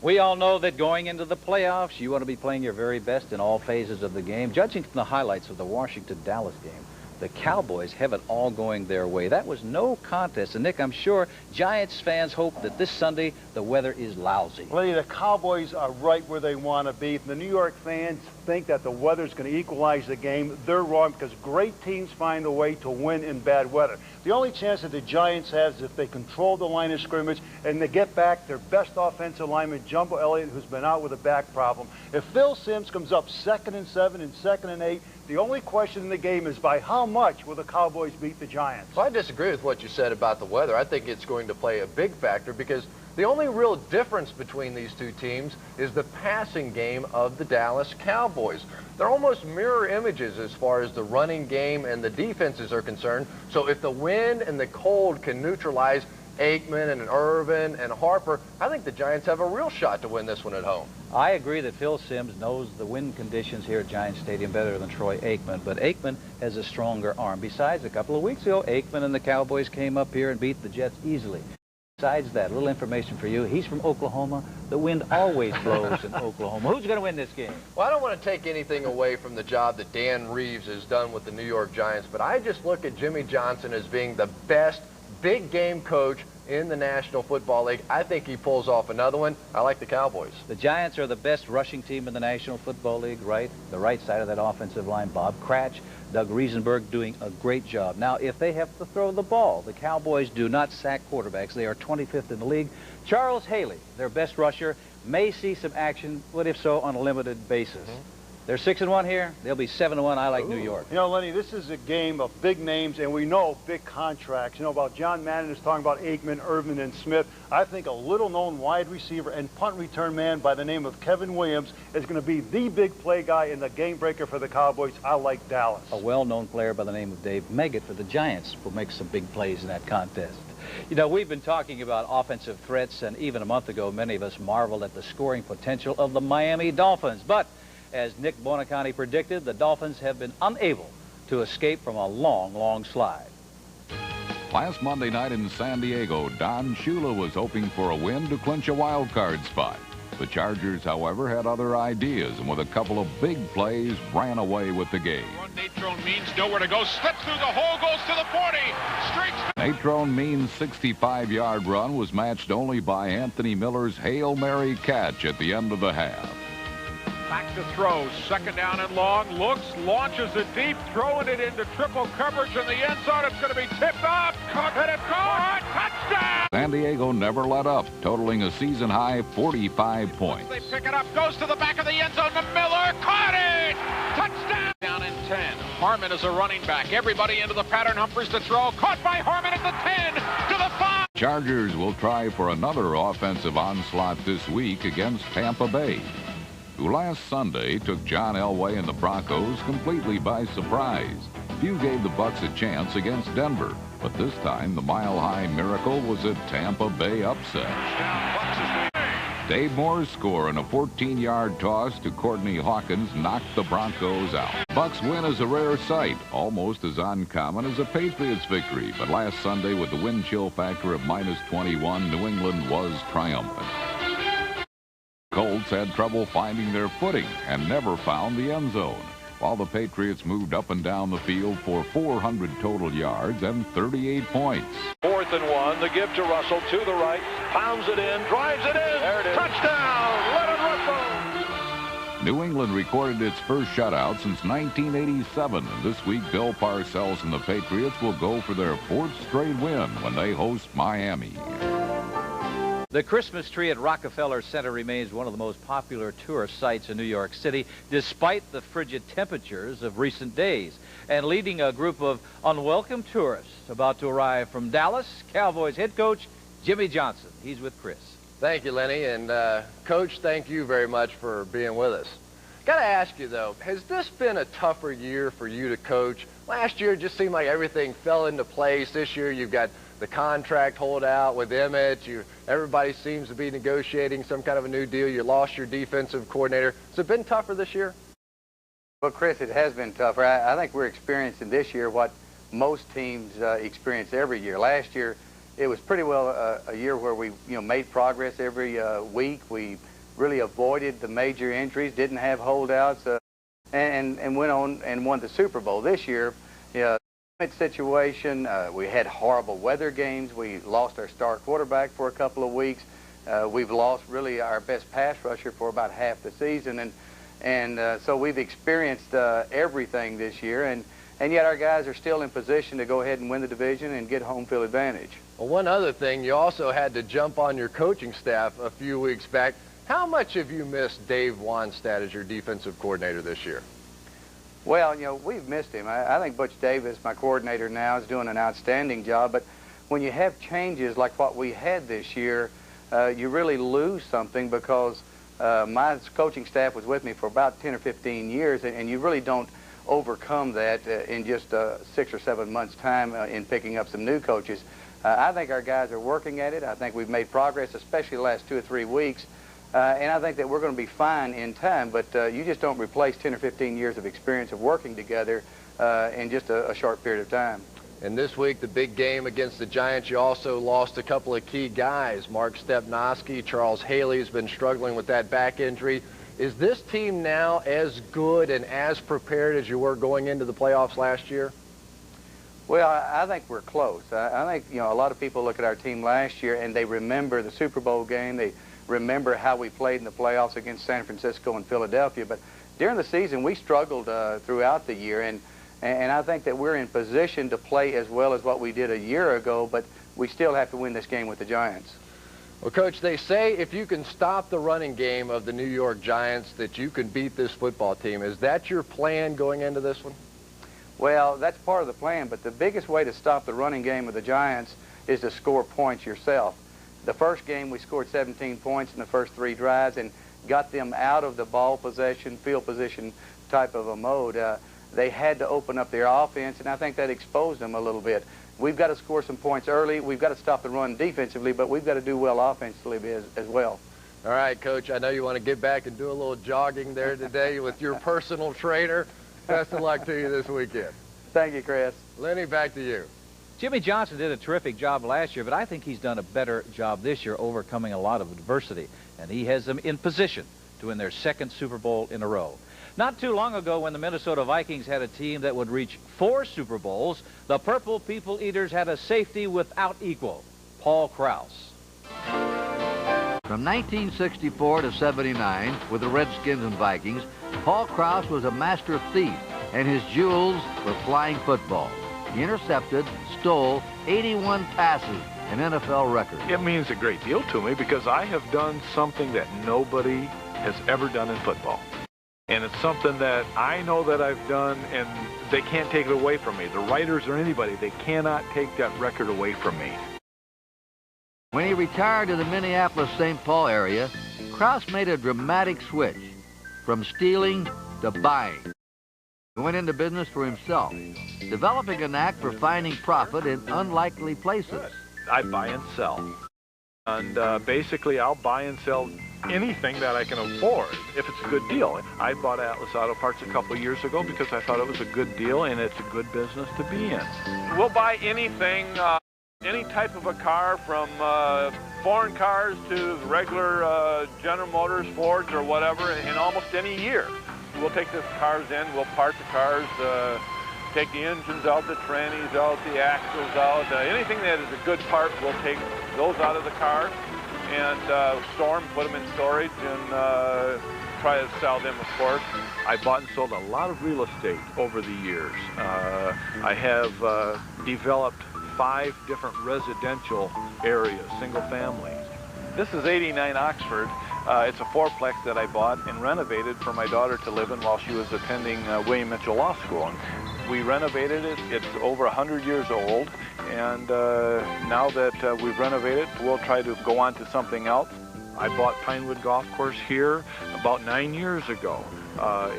We all know that going into the playoffs, you want to be playing your very best in all phases of the game. Judging from the highlights of the Washington-Dallas game, the Cowboys have it all going their way. That was no contest. And, Nick, I'm sure Giants fans hope that this Sunday the weather is lousy. Well, the Cowboys are right where they want to be. If the New York fans think that the weather's going to equalize the game, they're wrong, because great teams find a way to win in bad weather. The only chance that the Giants have is if they control the line of scrimmage and they get back their best offensive lineman, Jumbo Elliott, who's been out with a back problem. If Phil Simms comes up 2nd and 7 and 2nd and 8, the only question in the game is by how much will the Cowboys beat the Giants? Well, I disagree with what you said about the weather. I think it's going to play a big factor because the only real difference between these two teams is the passing game of the Dallas Cowboys. They're almost mirror images as far as the running game and the defenses are concerned. So if the wind and the cold can neutralize Aikman and Irvin and Harper, I think the Giants have a real shot to win this one at home. I agree that Phil Simms knows the wind conditions here at Giants Stadium better than Troy Aikman, but Aikman has a stronger arm. Besides, a couple of weeks ago, Aikman and the Cowboys came up here and beat the Jets easily. Besides that, a little information for you. He's from Oklahoma. The wind always blows in Oklahoma. Who's going to win this game? Well, I don't want to take anything away from the job that Dan Reeves has done with the New York Giants, but I just look at Jimmy Johnson as being the best big game coach in the National Football League. I think he pulls off another one. I like the Cowboys. The Giants are the best rushing team in the National Football League, right? The right side of that offensive line, Bob Cratch, Doug Riesenberg doing a great job. Now, if they have to throw the ball, the Cowboys do not sack quarterbacks. They are 25th in the league. Charles Haley, their best rusher, may see some action, but if so, on a limited basis. They're 6-1 here. They'll be 7-1. I like New York. You know, Lenny, this is a game of big names, and we know big contracts. You know, about John Madden is talking about Aikman, Irvin, and Smith. I think a little-known wide receiver and punt return man by the name of Kevin Williams is going to be the big play guy and the game breaker for the Cowboys. I like Dallas. A well-known player by the name of Dave Meggett for the Giants will make some big plays in that contest. You know, we've been talking about offensive threats, and even a month ago, many of us marveled at the scoring potential of the Miami Dolphins. But as Nick Buoniconti predicted, the Dolphins have been unable to escape from a long, long slide. Last Monday night in San Diego, Don Shula was hoping for a win to clinch a wild card spot. The Chargers, however, had other ideas, and with a couple of big plays, ran away with the game. Natrone Means nowhere to go, slips through the hole, goes to the 40, streaks. Natrone Means' 65-yard run was matched only by Anthony Miller's Hail Mary catch at the end of the half. Back to throw, 2nd down and long, looks, launches it deep, throwing it into triple coverage in the end zone. It's going to be tipped off, and it's caught, touchdown! San Diego never let up, totaling a season-high 45 points. They pick it up, goes to the back of the end zone to Miller, caught it! Touchdown! Down in 10. Harmon is a running back. Everybody into the pattern. Humphries to throw, caught by Harmon at the 10, to the 5. Chargers will try for another offensive onslaught this week against Tampa Bay, who last Sunday took John Elway and the Broncos completely by surprise. Few gave the Bucs a chance against Denver, but this time the mile-high miracle was a Tampa Bay upset. Dave Moore's score in a 14-yard toss to Courtney Hawkins knocked the Broncos out. Bucks win is a rare sight, almost as uncommon as a Patriots victory. But last Sunday, with the wind chill factor of -21, New England was triumphant. Colts had trouble finding their footing and never found the end zone, while the Patriots moved up and down the field for 400 total yards and 38 points. 4th and 1, the give to Russell to the right, pounds it in, drives it in, there it is. Touchdown, Leonard Russell! New England recorded its first shutout since 1987, and this week Bill Parcells and the Patriots will go for their 4th straight win when they host Miami. The Christmas tree at Rockefeller Center remains one of the most popular tourist sites in New York City, despite the frigid temperatures of recent days. And leading a group of unwelcome tourists about to arrive from Dallas, Cowboys head coach Jimmy Johnson. He's with Chris. Thank you, Lenny. And, Coach, thank you very much for being with us. Got to ask you, though, has this been a tougher year for you to coach? Last year, it just seemed like everything fell into place. This year, you've got the contract holdout with Emmett. Everybody seems to be negotiating some kind of a new deal. You lost your defensive coordinator. Has it been tougher this year? Well, Chris, it has been tougher. I think we're experiencing this year what most teams experience every year. Last year, it was pretty well a year where we made progress every week. We really avoided the major injuries, didn't have holdouts, and went on and won the Super Bowl. This year, situation, we had horrible weather games. We lost our star quarterback for a couple of weeks. We've lost really our best pass rusher for about half the season, and so we've experienced everything this year, and yet our guys are still in position to go ahead and win the division and get home field advantage. Well, one other thing, you also had to jump on your coaching staff a few weeks back. How much have you missed Dave Wannstedt as your defensive coordinator this year? Well, we've missed him. I think Butch Davis, my coordinator now, is doing an outstanding job. But when you have changes like what we had this year, you really lose something because my coaching staff was with me for about 10 or 15 years, and you really don't overcome that in just 6 or 7 months' time in picking up some new coaches. I think our guys are working at it. I think we've made progress, especially the last 2 or 3 weeks. And I think that we're going to be fine in time, but you just don't replace 10 or 15 years of experience of working together in just a short period of time. And this week, the big game against the Giants, you also lost a couple of key guys. Mark Stepnoski, Charles Haley's been struggling with that back injury. Is this team now as good and as prepared as you were going into the playoffs last year? Well, I think we're close. I think, a lot of people look at our team last year and they remember the Super Bowl game. They remember how we played in the playoffs against San Francisco and Philadelphia. But during the season, we struggled throughout the year. And I think that we're in position to play as well as what we did a year ago, but we still have to win this game with the Giants. Well, Coach, they say if you can stop the running game of the New York Giants, that you can beat this football team. Is that your plan going into this one? Well, that's part of the plan, but the biggest way to stop the running game of the Giants is to score points yourself. The first game, we scored 17 points in the first 3 drives and got them out of the ball possession, field position type of a mode. They had to open up their offense, and I think that exposed them a little bit. We've got to score some points early. We've got to stop the run defensively, but we've got to do well offensively as well. All right, Coach, I know you want to get back and do a little jogging there today with your personal trainer. Best of luck to you this weekend. Thank you, Chris. Lenny, back to you. Jimmy Johnson did a terrific job last year, but I think he's done a better job this year overcoming a lot of adversity, and he has them in position to win their 2nd Super Bowl in a row. Not too long ago, when the Minnesota Vikings had a team that would reach 4 Super Bowls, the Purple People Eaters had a safety without equal, Paul Krause. From 1964 to 79, with the Redskins and Vikings, Paul Krause was a master thief, and his jewels were flying footballs. He intercepted, stole 81 passes, an NFL record. It means a great deal to me because I have done something that nobody has ever done in football. And it's something that I know that I've done, and they can't take it away from me. The writers or anybody, they cannot take that record away from me. When he retired to the Minneapolis-St. Paul area, Krause made a dramatic switch from stealing to buying. He went into business for himself, developing a knack for finding profit in unlikely places. I buy and sell. And basically, I'll buy and sell anything that I can afford if it's a good deal. I bought Atlas Auto Parts a couple of years ago because I thought it was a good deal and it's a good business to be in. We'll buy anything, any type of a car, from foreign cars to regular General Motors, Fords, or whatever, in almost any year. We'll take the cars in, we'll part the cars, take the engines out, the trannies out, the axles out, anything that is a good part, we'll take those out of the car and store them, put them in storage, and try to sell them, of course. I bought and sold a lot of real estate over the years. I have developed 5 different residential areas, single family. This is 89 Oxford. It's a 4-plex that I bought and renovated for my daughter to live in while she was attending William Mitchell Law School. And we renovated it. It's over 100 years old, and now that we've renovated, we'll try to go on to something else. I bought Pinewood Golf Course here about 9 years ago.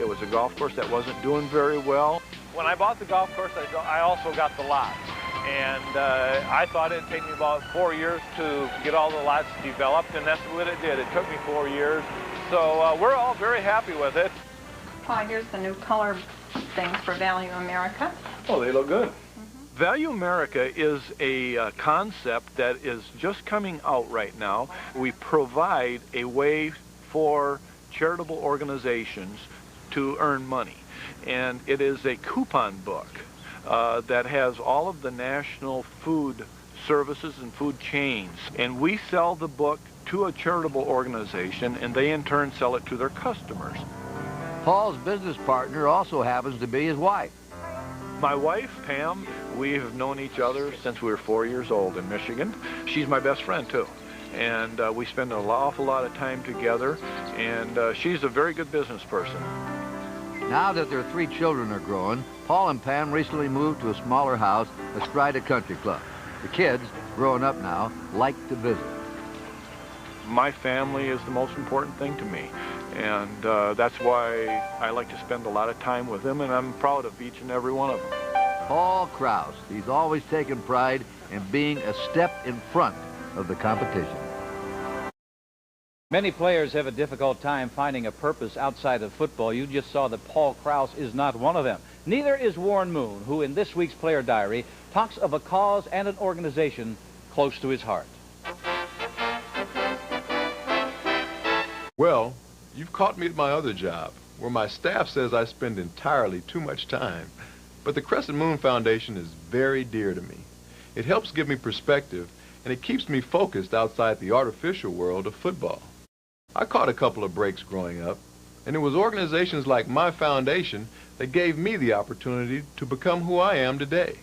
It was a golf course that wasn't doing very well. When I bought the golf course, I also got the lots. And I thought it'd take me about 4 years to get all the lots developed, and that's what it did. It took me 4 years. So we're all very happy with it. Paul, here's the new color things for Value America. Oh, they look good. Value America is a concept that is just coming out right now. We provide a way for charitable organizations to earn money. And it is a coupon book that has all of the national food services and food chains. And we sell the book to a charitable organization, and they in turn sell it to their customers. Paul's business partner also happens to be his wife. My wife, Pam, we have known each other since we were 4 years old in Michigan. She's my best friend, too. And we spend an awful lot of time together, and she's a very good business person. Now that their 3 children are grown, Paul and Pam recently moved to a smaller house astride a country club. The kids, growing up now, like to visit. My family is the most important thing to me, and that's why I like to spend a lot of time with them, and I'm proud of each and every one of them. Paul Krause, he's always taken pride in being a step in front of the competition. Many players have a difficult time finding a purpose outside of football. You just saw that Paul Krause is not one of them. Neither is Warren Moon, who in this week's Player Diary talks of a cause and an organization close to his heart. Well, you've caught me at my other job, where my staff says I spend entirely too much time. But the Crescent Moon Foundation is very dear to me. It helps give me perspective, and it keeps me focused outside the artificial world of football. I caught a couple of breaks growing up, and it was organizations like my foundation that gave me the opportunity to become who I am today.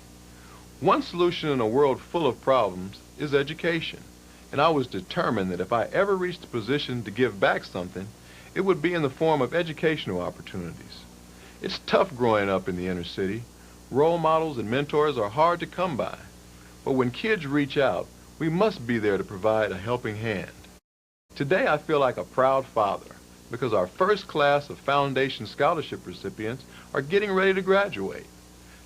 One solution in a world full of problems is education, and I was determined that if I ever reached a position to give back something, it would be in the form of educational opportunities. It's tough growing up in the inner city. Role models and mentors are hard to come by. But when kids reach out, we must be there to provide a helping hand. Today I feel like a proud father because our first class of Foundation Scholarship recipients are getting ready to graduate.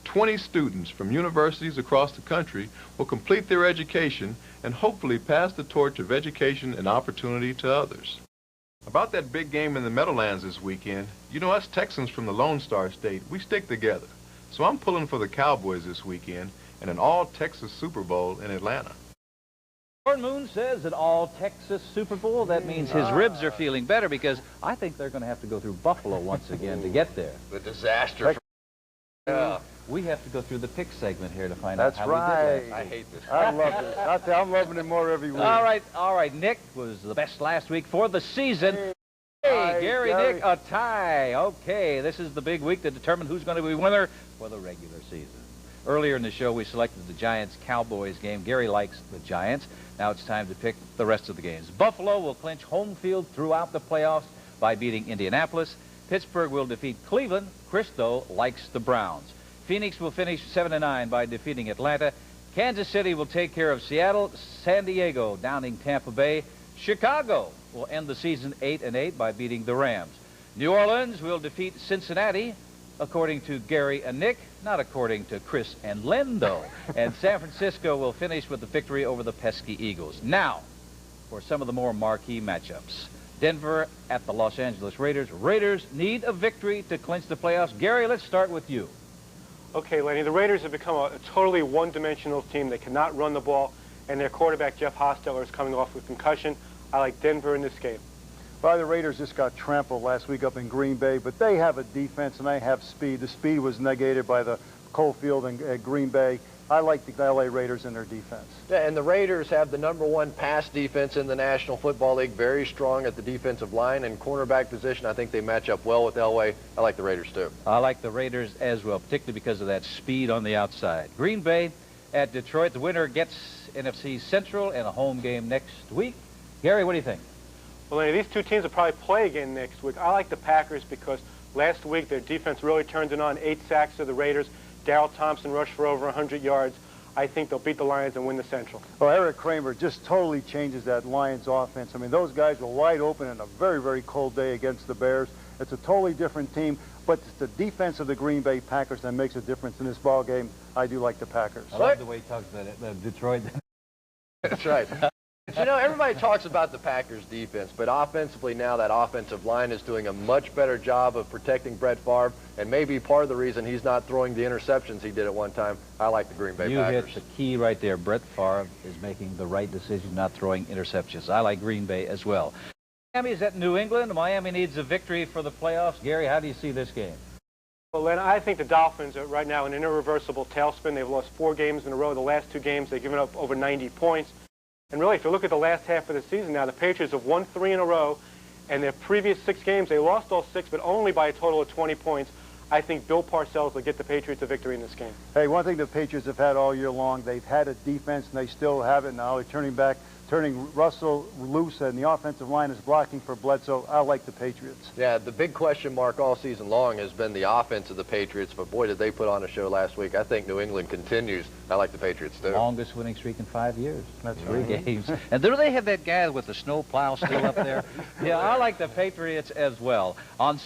20 students from universities across the country will complete their education and hopefully pass the torch of education and opportunity to others. About that big game in the Meadowlands this weekend, you know us Texans from the Lone Star State, we stick together. So I'm pulling for the Cowboys this weekend in an all-Texas Super Bowl in Atlanta. Warren Moon says an all-Texas Super Bowl. That means his ribs are feeling better because I think they're going to have to go through Buffalo once again to get there. The disaster. Yeah. We have to go through the pick segment here to find out how right. we did. I hate this. I love this. I'm loving it more every week. All right. Nick was the best last week for the season. Hey, Gary, Nick, a tie. Okay, this is the big week to determine who's going to be winner for the regular season. Earlier in the show, we selected the Giants-Cowboys game. Gary likes the Giants. Now it's time to pick the rest of the games. Buffalo will clinch home field throughout the playoffs by beating Indianapolis. Pittsburgh will defeat Cleveland. Chris, though, likes the Browns. Phoenix will finish 7-9 by defeating Atlanta. Kansas City will take care of Seattle. San Diego downing Tampa Bay. Chicago will end the season 8-8 by beating the Rams. New Orleans will defeat Cincinnati, according to Gary and Nick, not according to Chris and Len, though. And San Francisco will finish with the victory over the pesky Eagles. Now, for some of the more marquee matchups. Denver at the Los Angeles Raiders. Raiders need a victory to clinch the playoffs. Gary, let's start with you. Okay, Lenny, the Raiders have become a totally one-dimensional team. They cannot run the ball, and their quarterback, Jeff Hostetler, is coming off with concussion. I like Denver in this game. Well, the Raiders just got trampled last week up in Green Bay, but they have a defense and they have speed. The speed was negated by the cold field in Green Bay. I like the LA Raiders in their defense. Yeah, and the Raiders have the #1 pass defense in the National Football League, very strong at the defensive line and cornerback position. I think they match up well with LA. I like the Raiders too. I like the Raiders as well, particularly because of that speed on the outside. Green Bay at Detroit. The winner gets NFC Central and a home game next week. Gary, what do you think? Well, Lenny, these two teams will probably play again next week. I like the Packers because last week their defense really turned it on. 8 sacks to the Raiders. Darrell Thompson rushed for over 100 yards. I think they'll beat the Lions and win the Central. Well, Eric Kramer just totally changes that Lions offense. I mean, those guys were wide open in a very, very cold day against the Bears. It's a totally different team, but it's the defense of the Green Bay Packers that makes a difference in this ball game. I do like the Packers. I love the way he talks about it, Detroit. That's right. You know, everybody talks about the Packers' defense, but offensively now that offensive line is doing a much better job of protecting Brett Favre, and maybe part of the reason he's not throwing the interceptions he did at one time. I like the Green Bay Packers. You hit the key right there. Brett Favre is making the right decision, not throwing interceptions. I like Green Bay as well. Miami is at New England. Miami needs a victory for the playoffs. Gary, how do you see this game? Well, Len, I think the Dolphins are right now in an irreversible tailspin. They've lost 4 games in a row. The last 2 games, they've given up over 90 points. And really, if you look at the last half of the season now, the Patriots have won 3 in a row, and their previous 6 games, they lost all 6, but only by a total of 20 points. I think Bill Parcells will get the Patriots a victory in this game. Hey, one thing the Patriots have had all year long, they've had a defense, and they still have it now. They're turning Russell loose, and the offensive line is blocking for Bledsoe. I like the Patriots. Yeah, the big question mark all season long has been the offense of the Patriots, but boy, did they put on a show last week. I think New England continues. I like the Patriots, too. Longest winning streak in 5 years. That's 3 right. games. And do they have that guy with the snow plow still up there? Yeah, I like the Patriots as well. On